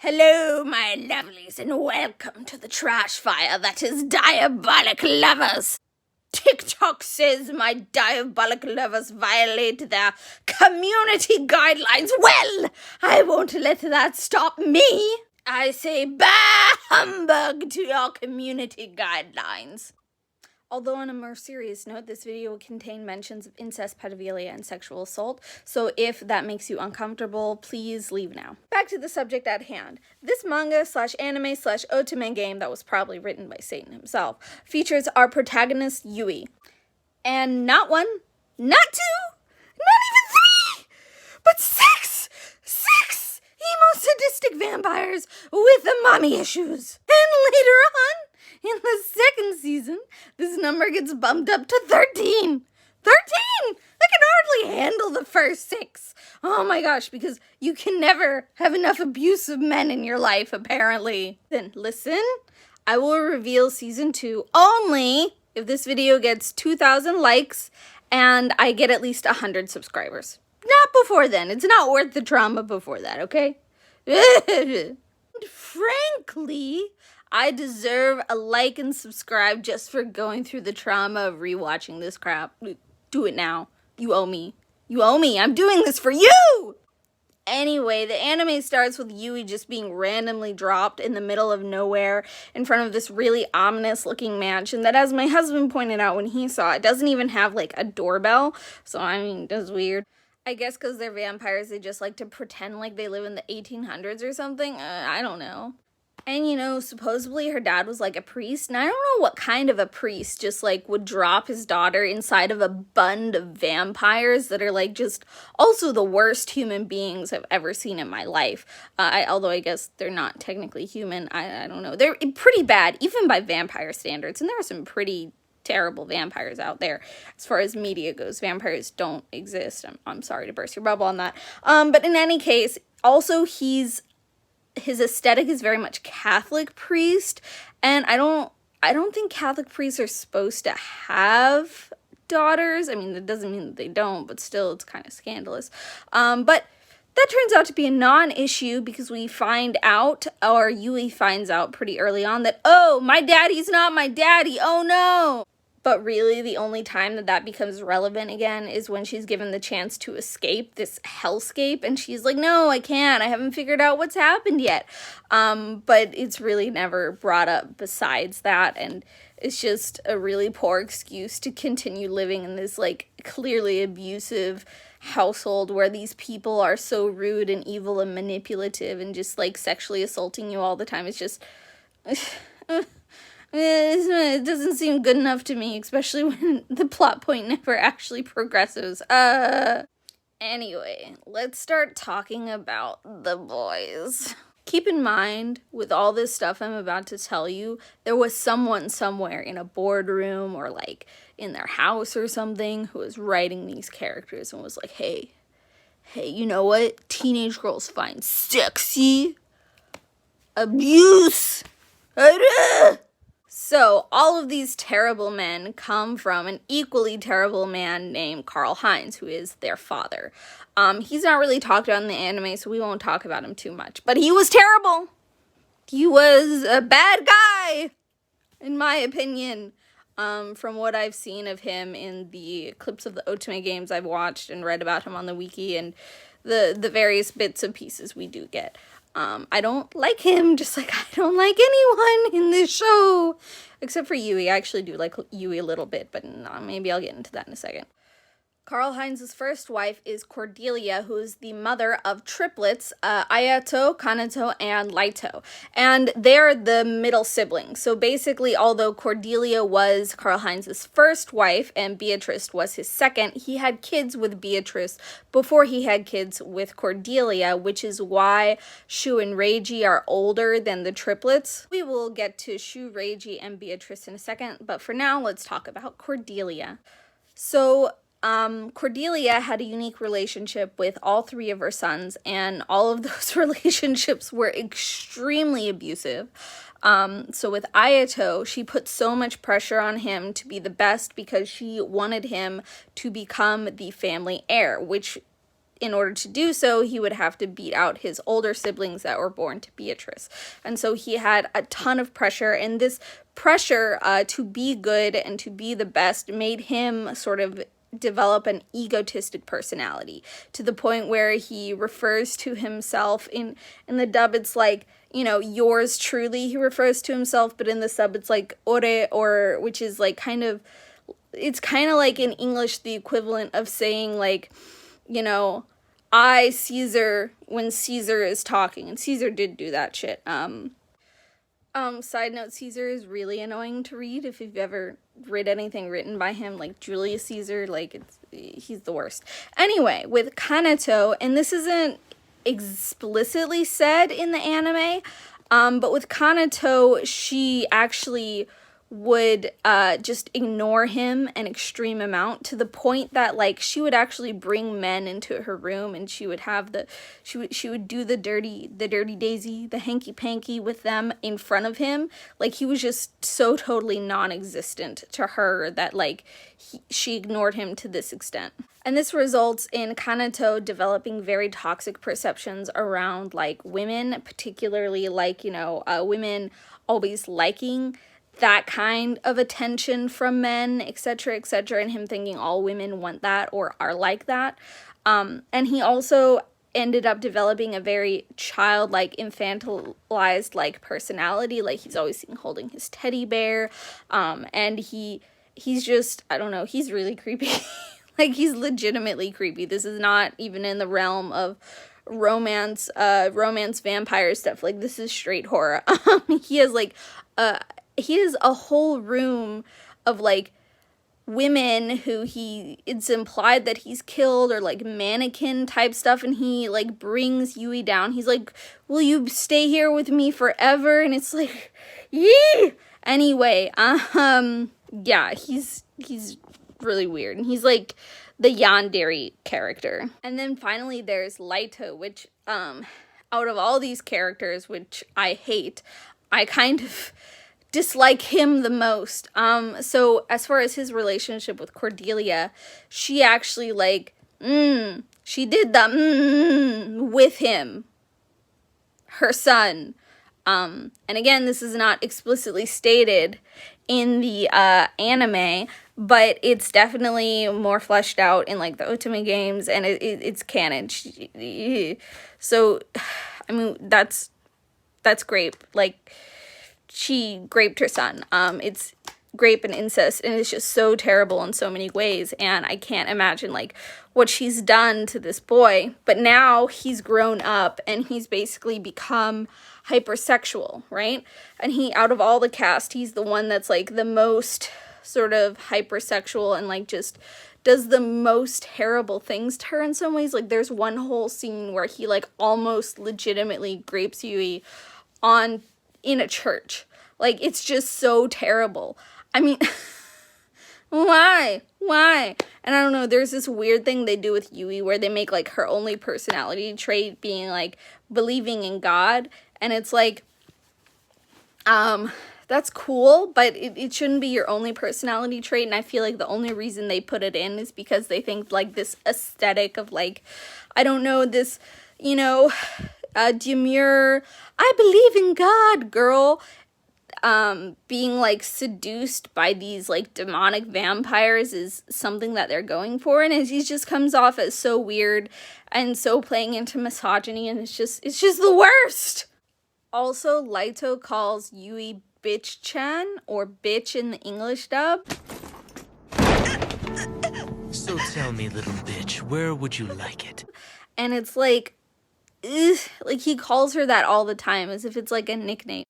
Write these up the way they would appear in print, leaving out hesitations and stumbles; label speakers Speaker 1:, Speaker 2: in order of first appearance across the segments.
Speaker 1: Hello, my lovelies, and welcome to the trash fire that is Diabolik Lovers. TikTok says my Diabolik Lovers violate their community guidelines. Well, I won't let that stop me. I say bah humbug to your community guidelines. Although on a more serious note, this video will contain mentions of incest, pedophilia, and sexual assault, so if that makes you uncomfortable, please leave now. Back to the subject at hand. This manga/anime/otome game that was probably written by Satan himself features our protagonist Yui. And not one, not two, not even three, but six emo sadistic vampires with the mommy issues. And later on, in the second season, this number gets bumped up to 13! 13! I can hardly handle the first 6. Oh my gosh, because you can never have enough abusive men in your life, apparently. Then listen, I will reveal season 2 only if this video gets 2,000 likes and I get at least 100 subscribers. Not before then. It's not worth the trauma before that, okay? And frankly, I deserve a like and subscribe just for going through the trauma of rewatching this crap. Do it now. You owe me. You owe me. I'm doing this for you! Anyway, the anime starts with Yui just being randomly dropped in the middle of nowhere in front of this really ominous looking mansion that, as my husband pointed out when he saw it, doesn't even have like a doorbell. So, I mean, that's weird. I guess because they're vampires, they just like to pretend like they live in the 1800s or something. I don't know. And, you know, supposedly her dad was, like, a priest. And I don't know what kind of a priest just, like, would drop his daughter inside of a bund of vampires that are, like, just also the worst human beings I've ever seen in my life. Although I guess they're not technically human. I don't know. They're pretty bad, even by vampire standards. And there are some pretty terrible vampires out there. As far as media goes, vampires don't exist. I'm sorry to burst your bubble on that. But in any case, also his aesthetic is very much Catholic priest, and I don't think Catholic priests are supposed to have daughters. I mean, that doesn't mean that they don't, but still, it's kind of scandalous. But that turns out to be a non-issue because we find out, or Yui finds out pretty early on that, oh, my daddy's not my daddy, oh no! But really, the only time that becomes relevant again is when she's given the chance to escape this hellscape, and she's like, no, I can't, I haven't figured out what's happened yet. But it's really never brought up besides that, and it's just a really poor excuse to continue living in this, like, clearly abusive household where these people are so rude and evil and manipulative and just, like, sexually assaulting you all the time. It's just... It doesn't seem good enough to me, especially when the plot point never actually progresses. Anyway, let's start talking about the boys. Keep in mind, with all this stuff I'm about to tell you, there was someone somewhere in a boardroom or, like, in their house or something who was writing these characters and was like, hey, you know what teenage girls find sexy? Abuse! So, all of these terrible men come from an equally terrible man named Karl Heinz, who is their father. He's not really talked about in the anime, so we won't talk about him too much. But he was terrible! He was a bad guy, in my opinion, from what I've seen of him in the clips of the otome games I've watched and read about him on the wiki and the various bits and pieces we do get. I don't like him, just like I don't like anyone in this show. Except for Yui. I actually do like Yui a little bit, but maybe I'll get into that in a second. Karl Heinz's first wife is Cordelia, who is the mother of triplets, Ayato, Kanato, and Laito. And they're the middle siblings. So basically, although Cordelia was Karl Heinz's first wife and Beatrice was his second, he had kids with Beatrice before he had kids with Cordelia, which is why Shu and Reiji are older than the triplets. We will get to Shu, Reiji, and Beatrice in a second, but for now, let's talk about Cordelia. So, Cordelia had a unique relationship with all 3 of her sons, and all of those relationships were extremely abusive. So with Ayato, she put so much pressure on him to be the best because she wanted him to become the family heir, which in order to do so, he would have to beat out his older siblings that were born to Beatrice. And so he had a ton of pressure, and this pressure to be good and to be the best made him sort of develop an egotistic personality, to the point where he refers to himself in the dub, it's like, you know, yours truly, he refers to himself, but in the sub it's like ore, or which is like it's kind of like in English the equivalent of saying, like, you know, I, Caesar, when Caesar is talking. And Caesar did do that shit. Side note, Caesar is really annoying to read. If you've ever read anything written by him, like Julius Caesar, like, he's the worst. Anyway, with Kanato, and this isn't explicitly said in the anime, but with Kanato, she actually would just ignore him an extreme amount, to the point that, like, she would actually bring men into her room, and she would have she would do the dirty daisy, the hanky panky with them in front of him. Like, he was just so totally non-existent to her that, like, she ignored him to this extent. And this results in Kanato developing very toxic perceptions around, like, women, particularly, like, you know, women always liking that kind of attention from men, etc., etc., and him thinking all women want that or are like that. And he also ended up developing a very childlike, infantilized, like, personality. Like, he's always seen holding his teddy bear, and he's just, I don't know, he's really creepy. Like, he's legitimately creepy. This is not even in the realm of romance vampire stuff. Like, this is straight horror. He has, like, he has a whole room of, like, women who it's implied that he's killed, or, like, mannequin type stuff, and he, like, brings Yui down. He's like, will you stay here with me forever? And it's like, yee! Anyway, yeah, he's really weird, and he's, like, the yandere character. And then finally there's Laito, which, out of all these characters, which I hate, I kind of dislike him the most. So as far as his relationship with Cordelia, she actually, like, she did the with him, her son. And again, this is not explicitly stated in the anime, but it's definitely more fleshed out in, like, the otome games, and it's canon. So, I mean, that's great. Like, she raped her son. It's rape and incest, and it's just so terrible in so many ways, and I can't imagine, like, what she's done to this boy. But now he's grown up, and he's basically become hypersexual, right? And out of all the cast, he's the one that's, like, the most sort of hypersexual, and, like, just does the most terrible things to her in some ways. Like, there's one whole scene where he, like, almost legitimately rapes Yui in a church. Like, it's just so terrible. I mean, why? And I don't know, there's this weird thing they do with Yui where they make, like, her only personality trait being, like, believing in God. And it's like, that's cool, but it shouldn't be your only personality trait. And I feel like the only reason they put it in is because they think, like, this aesthetic of, like, I don't know, this, you know, demure, I believe in God, girl, being, like, seduced by these, like, demonic vampires is something that they're going for, and he just comes off as so weird and so playing into misogyny, and it's just the worst. Also, Laito calls Yui bitch-chan, or bitch in the English dub.
Speaker 2: So tell me, little bitch, where would you like it?
Speaker 1: And it's like, ugh, like, he calls her that all the time, as if it's, like, a nickname.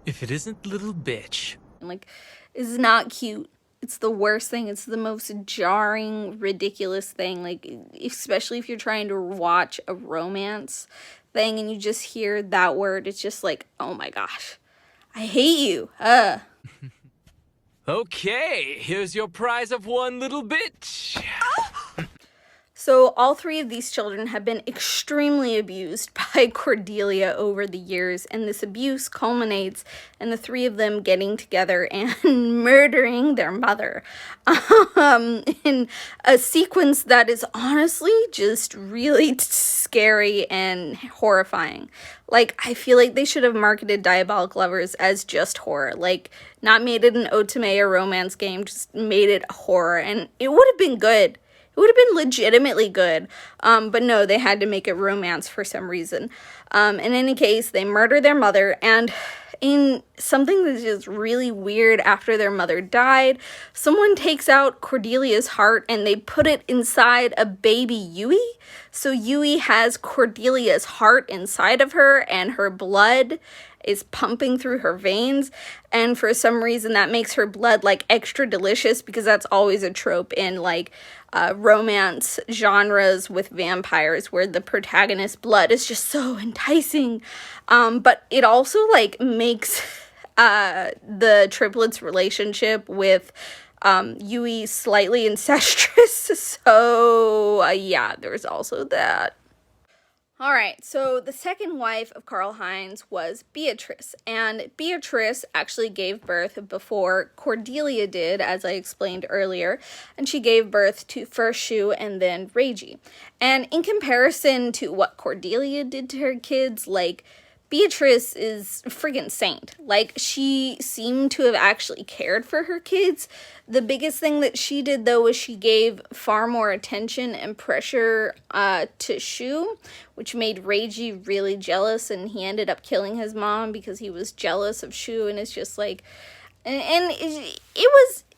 Speaker 2: If it isn't little bitch.
Speaker 1: And, like, it's not cute. It's the worst thing. It's the most jarring, ridiculous thing. Like, especially if you're trying to watch a romance thing and you just hear that word, it's just like, oh my gosh, I hate you.
Speaker 2: Okay, here's your prize of one little bitch.
Speaker 1: So all three of these children have been extremely abused by Cordelia over the years, and this abuse culminates in the three of them getting together and murdering their mother in a sequence that is honestly just really scary and horrifying. Like, I feel like they should have marketed Diabolik Lovers as just horror. Like, not made it an otome or romance game, just made it horror, and it would have been good. It would have been legitimately good, but no, they had to make it romance for some reason. In any case, they murder their mother, and in something that is really weird, after their mother died, someone takes out Cordelia's heart and they put it inside a baby Yui. So Yui has Cordelia's heart inside of her, and her blood is pumping through her veins, and for some reason that makes her blood like extra delicious, because that's always a trope in like romance genres with vampires, where the protagonist's blood is just so enticing. But it also like makes the triplets relationship with Yui slightly incestuous. So yeah, there's also that. Alright, so the second wife of Karl Heinz was Beatrice, and Beatrice actually gave birth before Cordelia did, as I explained earlier, and she gave birth to first Shu and then Reiji. And in comparison to what Cordelia did to her kids, like, Beatrice is a friggin' saint. Like, she seemed to have actually cared for her kids. The biggest thing that she did, though, was she gave far more attention and pressure to Shu, which made Reiji really jealous, and he ended up killing his mom because he was jealous of Shu, and it's just like, and it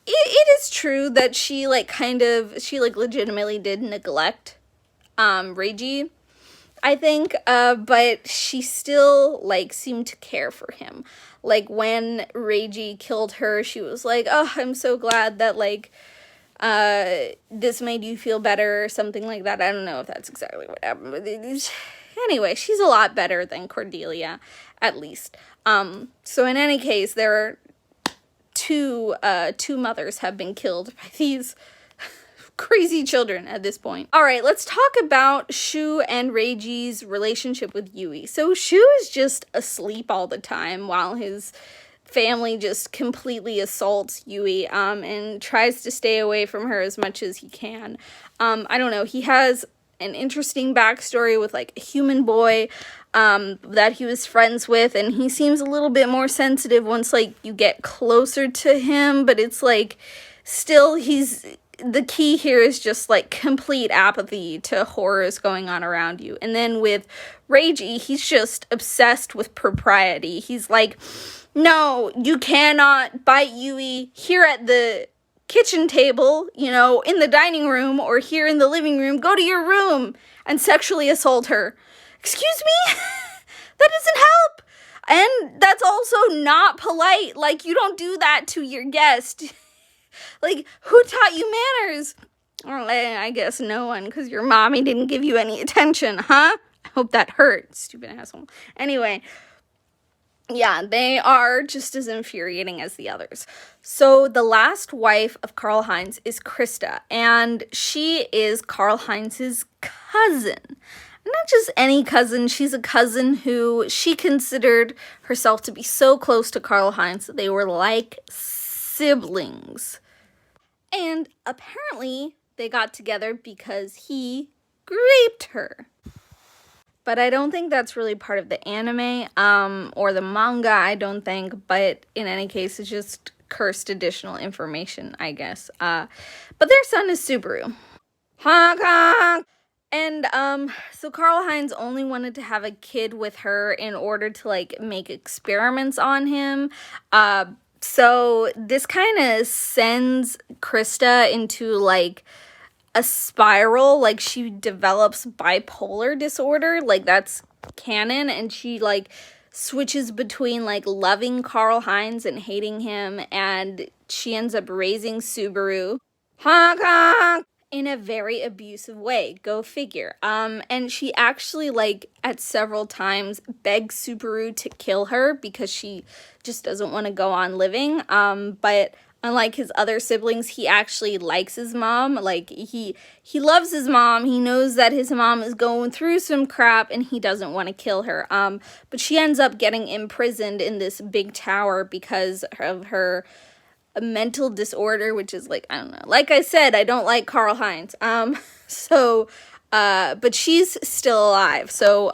Speaker 1: is true that she legitimately did neglect Reiji, I think, but she still, like, seemed to care for him. Like, when Reiji killed her, she was like, oh, I'm so glad that, like, this made you feel better, or something like that. I don't know if that's exactly what happened, but anyway, she's a lot better than Cordelia, at least. So in any case, there are two mothers have been killed by these crazy children at this point. Alright, let's talk about Shu and Reiji's relationship with Yui. So Shu is just asleep all the time while his family just completely assaults Yui, and tries to stay away from her as much as he can. I don't know, he has an interesting backstory with, like, a human boy that he was friends with, and he seems a little bit more sensitive once, like, you get closer to him, but it's, like, still, the key here is just, like, complete apathy to horrors going on around you. And then with Reiji, he's just obsessed with propriety. He's like, no, you cannot bite Yui here at the kitchen table, you know, in the dining room, or here in the living room. Go to your room and sexually assault her. Excuse me? That doesn't help. And that's also not polite. Like, you don't do that to your guest. Like, who taught you manners? Well, I guess no one, because your mommy didn't give you any attention, huh? I hope that hurt, stupid asshole. Anyway, yeah, they are just as infuriating as the others. So the last wife of Karl Heinz is Krista, and she is Karl Heinz's cousin. Not just any cousin, she's a cousin who she considered herself to be so close to Karl Heinz that they were like siblings. And apparently they got together because he raped her. But I don't think that's really part of the anime, or the manga, I don't think. But in any case, it's just cursed additional information, I guess. But their son is Subaru. Honk honk! And, so Karl Heinz only wanted to have a kid with her in order to, like, make experiments on him. So this kind of sends Krista into, like, a spiral. Like, she develops bipolar disorder. Like, that's canon. And she, like, switches between, like, loving Karl Heinz and hating him. And she ends up raising Subaru. Honk honk! In a very abusive way. Go figure. And she actually, like, at several times begs Subaru to kill her because she just doesn't want to go on living. But Unlike his other siblings, he actually likes his mom. Like, he loves his mom. He knows that his mom is going through some crap and he doesn't want to kill her. But she ends up getting imprisoned in this big tower because of her mental disorder, which is like, I don't know. Like I said, I don't like Karl Heinz. But she's still alive. So,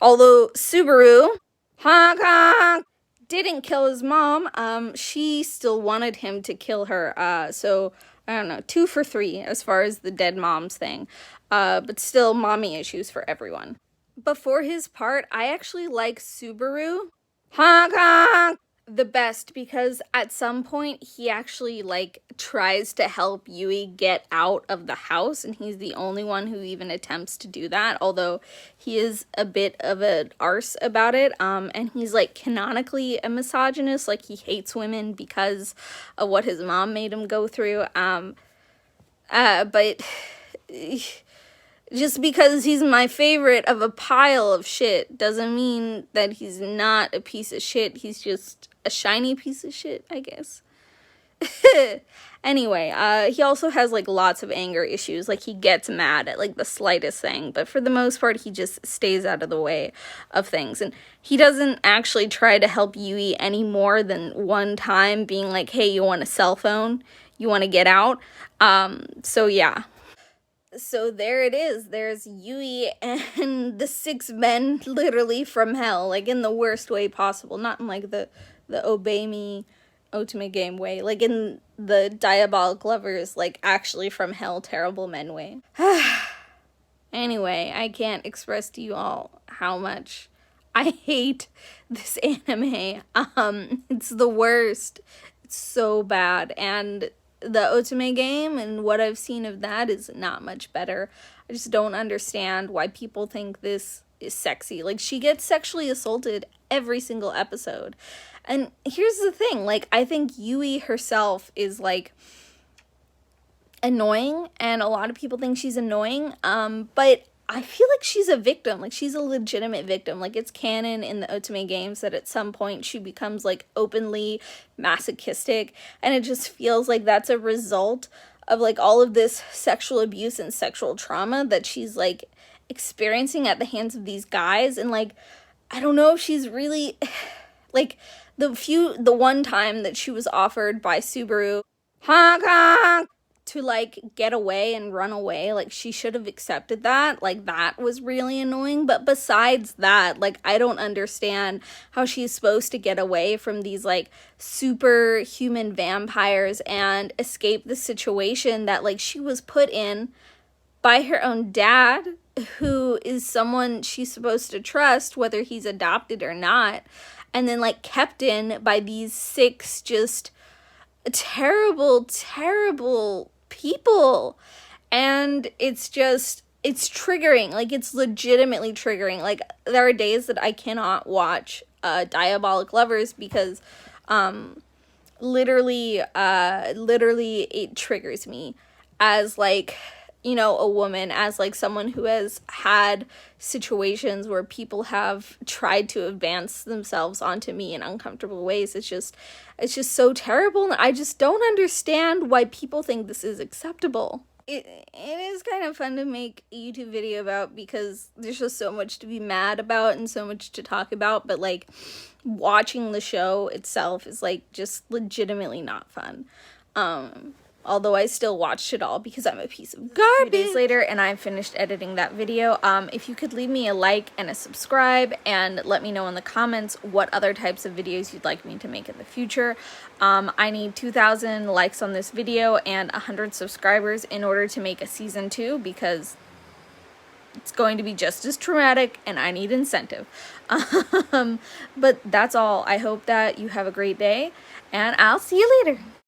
Speaker 1: although Subaru, honk honk, didn't kill his mom, she still wanted him to kill her. So, I don't know, 2 for 3 as far as the dead moms thing. But still mommy issues for everyone. Before his part, I actually like Subaru, honk honk, the best, because at some point he actually like tries to help Yui get out of the house, and he's the only one who even attempts to do that, although he is a bit of an arse about it. And he's like canonically a misogynist, like he hates women because of what his mom made him go through. But just because he's my favorite of a pile of shit doesn't mean that he's not a piece of shit. He's just a shiny piece of shit, I guess. Anyway, he also has like lots of anger issues. Like, he gets mad at like the slightest thing, but for the most part he just stays out of the way of things. And he doesn't actually try to help Yui any more than one time, being like, hey, you want a cell phone? You want to get out? So yeah. So there it is. There's Yui and the 6 men literally from hell, like in the worst way possible. Not in like the obey me otome game way, like in the Diabolik Lovers, like actually from hell, terrible men way. Anyway, I can't express to you all how much I hate this anime. It's the worst. It's so bad. And the otome game and what I've seen of that is not much better. I just don't understand why people think this is sexy. Like, she gets sexually assaulted every single episode. And here's the thing, like, I think Yui herself is like annoying, and a lot of people think she's annoying, but I feel like she's a victim. Like, she's a legitimate victim. Like, it's canon in the otome games that at some point she becomes like openly masochistic, and it just feels like that's a result of like all of this sexual abuse and sexual trauma that she's like experiencing at the hands of these guys. And like, I don't know if she's really like the one time that she was offered by Subaru, honk honk, to like get away and run away, like she should have accepted that. Like, that was really annoying. But besides that, like, I don't understand how she's supposed to get away from these like superhuman vampires and escape the situation that like she was put in by her own dad, who is someone she's supposed to trust, whether he's adopted or not, and then like kept in by these 6 just terrible people. And it's triggering. Like, it's legitimately triggering. Like, there are days that I cannot watch Diabolik Lovers because literally it triggers me as like, you know, a woman, as like someone who has had situations where people have tried to advance themselves onto me in uncomfortable ways. It's just so terrible, and I just don't understand why people think this is acceptable. It is kind of fun to make a YouTube video about because there's just so much to be mad about and so much to talk about, but like watching the show itself is like just legitimately not fun. Although I still watched it all because I'm a piece of garbage. 2 days later, and I finished editing that video. If you could leave me a like and a subscribe, and let me know in the comments what other types of videos you'd like me to make in the future. I need 2,000 likes on this video and 100 subscribers in order to make a season 2, because it's going to be just as traumatic and I need incentive. But that's all. I hope that you have a great day, and I'll see you later.